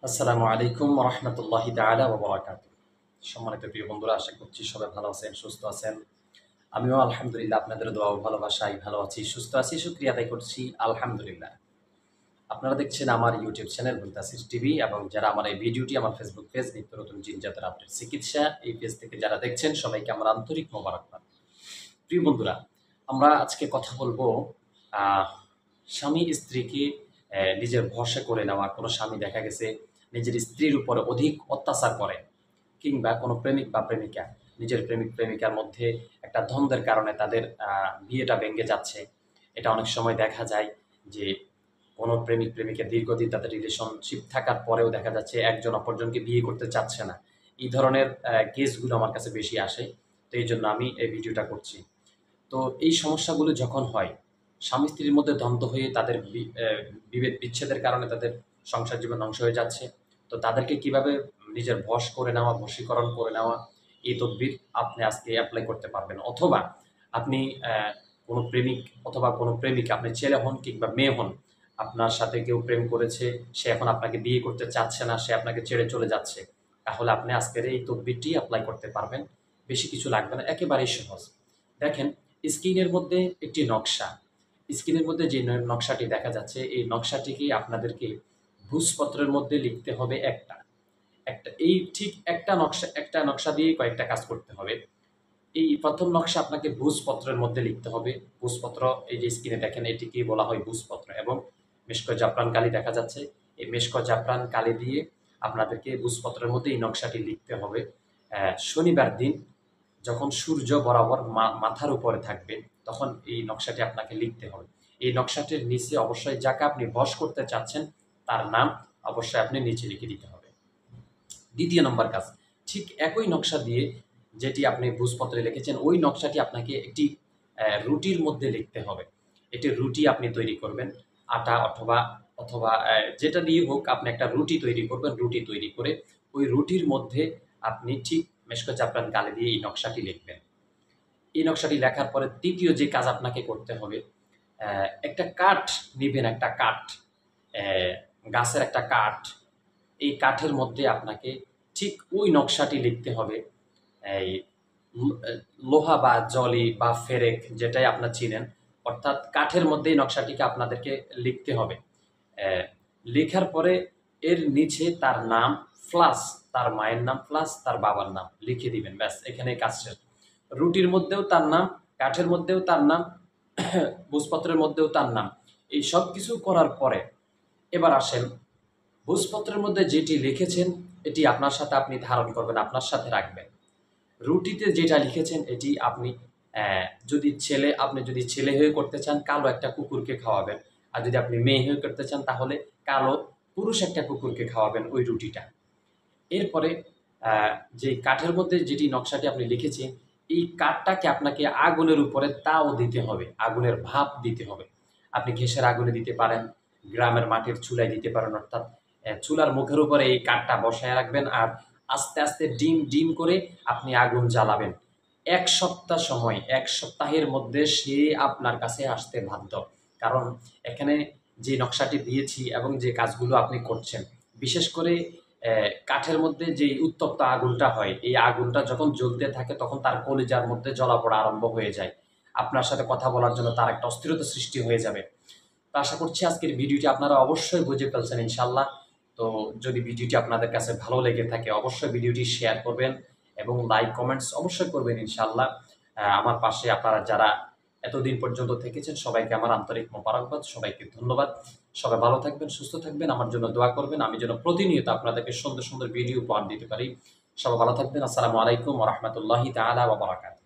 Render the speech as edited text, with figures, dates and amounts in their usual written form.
আসসালামু আলাইকুম রহমতুল্লাহি তাআলা ওয়া বারাকাতুহু। সম্মানিত প্রিয় বন্ধুরা, আশা করছি সবাই ভালো আছেন, সুস্থ আছেন। আমিও আলহামদুলিল্লাহ আপনাদের দোয়া ও ভালোবাসায় ভালো আছি, সুস্থ আছি। শুকরিয়া আদায় করছি আলহামদুলিল্লাহ। আপনারা দেখছেন আমার ইউটিউব চ্যানেল মুনতাসির টিভি, এবং যারা আমার এই ভিডিওটি আমার ফেসবুক পেজ নিত্য নতুন জিনজাতের আপডেট চিকিৎসা, এই পেজ থেকে যারা দেখছেন সবাইকে আমার আন্তরিক মোবারকবাদ। প্রিয় বন্ধুরা, আমরা আজকে কথা বলবো আহ, স্বামী স্ত্রীকে নিজের ভরসা করে নেওয়া। কোনো স্বামী দেখা গেছে নিজের স্ত্রীর উপরে অধিক অত্যাচার করে, কিংবা কোনো প্রেমিক বা প্রেমিকা নিজের প্রেমিক প্রেমিকার মধ্যে একটা দ্বন্দ্বের কারণে তাদের বিয়েটা ভেঙে যাচ্ছে। এটা অনেক সময় দেখা যায় যে কোনো প্রেমিক প্রেমিকা দীর্ঘদিন তাদের রিলেশনশিপ থাকার পরেও দেখা যাচ্ছে একজন অপরজনকে বিয়ে করতে চাচ্ছে না। এই ধরনের কেসগুলো আমার কাছে বেশি আসে। তো এই জন্য আমি এই ভিডিওটা করছি। তো এই সমস্যাগুলো যখন হয়, স্বামী স্ত্রীর মধ্যে দ্বন্দ্ব হয়ে তাদের বিভেদ বিচ্ছেদের কারণে তাদের সংসার জীবন ধ্বংস হয়ে যাচ্ছে, তো তাদেরকে কিভাবে নিজের বশ করে নেওয়া, বশীকরণ করে নেওয়া, এই তদবির আপনি আজকে অ্যাপ্লাই করতে পারবেন। অথবা আপনি কোনো প্রেমিক অথবা কোনো প্রেমিকা, আপনি ছেলে হন কিংবা মেয়ে হন, আপনার সাথে কেউ প্রেম করেছে, সে এখন আপনাকে বিয়ে করতে চাচ্ছে না, সে আপনাকে ছেড়ে চলে যাচ্ছে, তাহলে আপনি আজকের এই তদবিরটি অ্যাপ্লাই করতে পারবেন। বেশি কিছু লাগবে না, একেবারেই সহজ। দেখেন, স্ক্রিনের মধ্যে একটি নকশা, স্ক্রিনের মধ্যে যে নকশাটি দেখা যাচ্ছে, এই নকশাটিকে আপনাদেরকে ভূজপত্রের মধ্যে লিখতে হবে একটা একটা এই ঠিক একটা নকশা দিয়ে কয়েকটা কাজ করতে হবে। এই প্রথম নকশা আপনাকে ভূজপত্রের মধ্যে লিখতে হবে। ভূজপত্র, এই যে স্ক্রিনে দেখেন, এটিকে বলা হয় ভূজপত্র। এবং মেশক জাফরান কালি দেখা যাচ্ছে, এই মেশক জাফরান কালি দিয়ে আপনাদেরকে ভূজপত্রের মধ্যে এই নকশাটি লিখতে হবে। শনিবার দিন যখন সূর্য বরাবর মাথার উপরে থাকবে, তখন এই নকশাটি আপনাকে লিখতে হবে। এই নকশাটির নিচে অবশ্যই যাকে আপনি বশ করতে চাচ্ছেন তার নাম অবশ্যই আপনি নিচে লিখে দিতে হবে। দ্বিতীয় নম্বর কাজ, ঠিক একই নকশা দিয়ে যেটি আপনি ভূজপত্রে লিখেছেন, ওই নকশাটি আপনাকে একটি রুটির মধ্যে লিখতে হবে। এটি রুটি আপনি তৈরি করবেন, আটা অথবা অথবা যেটা দিয়ে হোক, আপনি একটা রুটি তৈরি করবেন। রুটি তৈরি করে ওই রুটির মধ্যে আপনি ঠিক মেশক জাফরান কালি দিয়ে এই নকশাটি লিখবেন। এই নকশাটি লেখার পরে তৃতীয় যে কাজ আপনাকে করতে হবে, একটা কাঠ নিবেন, একটা কাঠ, গাছের একটা কাঠ। এই কাঠের মধ্যে আপনাকে ঠিক ওই নকশাটি লিখতে হবে। এই লোহা বা জলি বা ফেরেক, যেটাই আপনার চিনেন, অর্থাৎ কাঠের মধ্যেই নকশাটিকে আপনাদেরকে লিখতে হবে। লেখার পরে এর নিচে তার নাম প্লাস তার মায়ের নাম প্লাস তার বাবার নাম লিখে দিবেন। ব্যাস, এখানে কাজ শেষ। রুটির মধ্যেও তার নাম, কাঠের মধ্যেও তার নাম, ভূজপত্রের মধ্যেও তার নাম। এই সব কিছু করার পরে এবার আসেন, ভূজপত্রের মধ্যে যেটি লিখেছেন এটি আপনার সাথে আপনি ধারণ করবেন, আপনার সাথে রাখবেন। রুটিতে যেটা লিখেছেন এটি আপনি যদি ছেলে হয়ে করতে চান, কালো একটা কুকুরকে খাওয়াবেন। আর যদি আপনি মেয়ে হয়ে করতে চান, তাহলে কালো পুরুষ একটা কুকুরকে খাওয়াবেন ওই রুটিটা। এরপরে যে কাঠের মধ্যে যেটি নকশাটি আপনি লিখেছেন, এই কাঠটাকে আপনাকে আগুনের উপরে তাও দিতে হবে, আগুনের ভাপ দিতে হবে। আপনি ঘেঁষের আগুনে দিতে পারেন, গ্রামের মাটির চুলায় দিতে পারেন, অর্থাৎ চুলার মুখের উপরে এই কাঠটা বসায় রাখবেন। আর আস্তে আস্তে ডিম ডিম করে আপনি আগুন জ্বালাবেন। ১ সপ্তাহ সময়, ১ সপ্তাহের মধ্যে সে আপনার কাছে আসতে বাধ্য। কারণ এখানে যে নকশাটি দিয়েছি এবং যে কাজগুলো আপনি করছেন, বিশেষ করে কাঠের মধ্যে যেই উত্তপ্ত আগুনটা হয়, এই আগুনটা যখন জ্বলতে থাকে তখন তার কলিজার মধ্যে জ্বলা-পোড়া আরম্ভ হয়ে যায়। আপনার সাথে কথা বলার জন্য তার একটা অস্থিরতা সৃষ্টি হয়ে যাবে। তো আশা করছি আজকের ভিডিওটি আপনারা অবশ্যই বুঝে ফেলছেন ইনশাআল্লাহ। তো যদি ভিডিওটি আপনাদের কাছে ভালো লেগে থাকে, অবশ্যই ভিডিওটি শেয়ার করবেন এবং লাইক, কমেন্টস অবশ্যই করবেন ইনশাআল্লাহ। আমার পাশে আপনারা যারা এতদিন পর্যন্ত থেকেছেন, সবাইকে আমার আন্তরিক মোবারকবাদ, সবাইকে ধন্যবাদ। সবাই ভালো থাকবেন, সুস্থ থাকবেন, আমার জন্য দোয়া করবেন, আমি যেন প্রতিনিয়ত আপনাদেরকে সুন্দর সুন্দর ভিডিও উপহার দিতে পারি। সবাই ভালো থাকবেন। আসসালামু আলাইকুম ওয়া রাহমাতুল্লাহি তাআলা ওয়া বারাকাতুহু।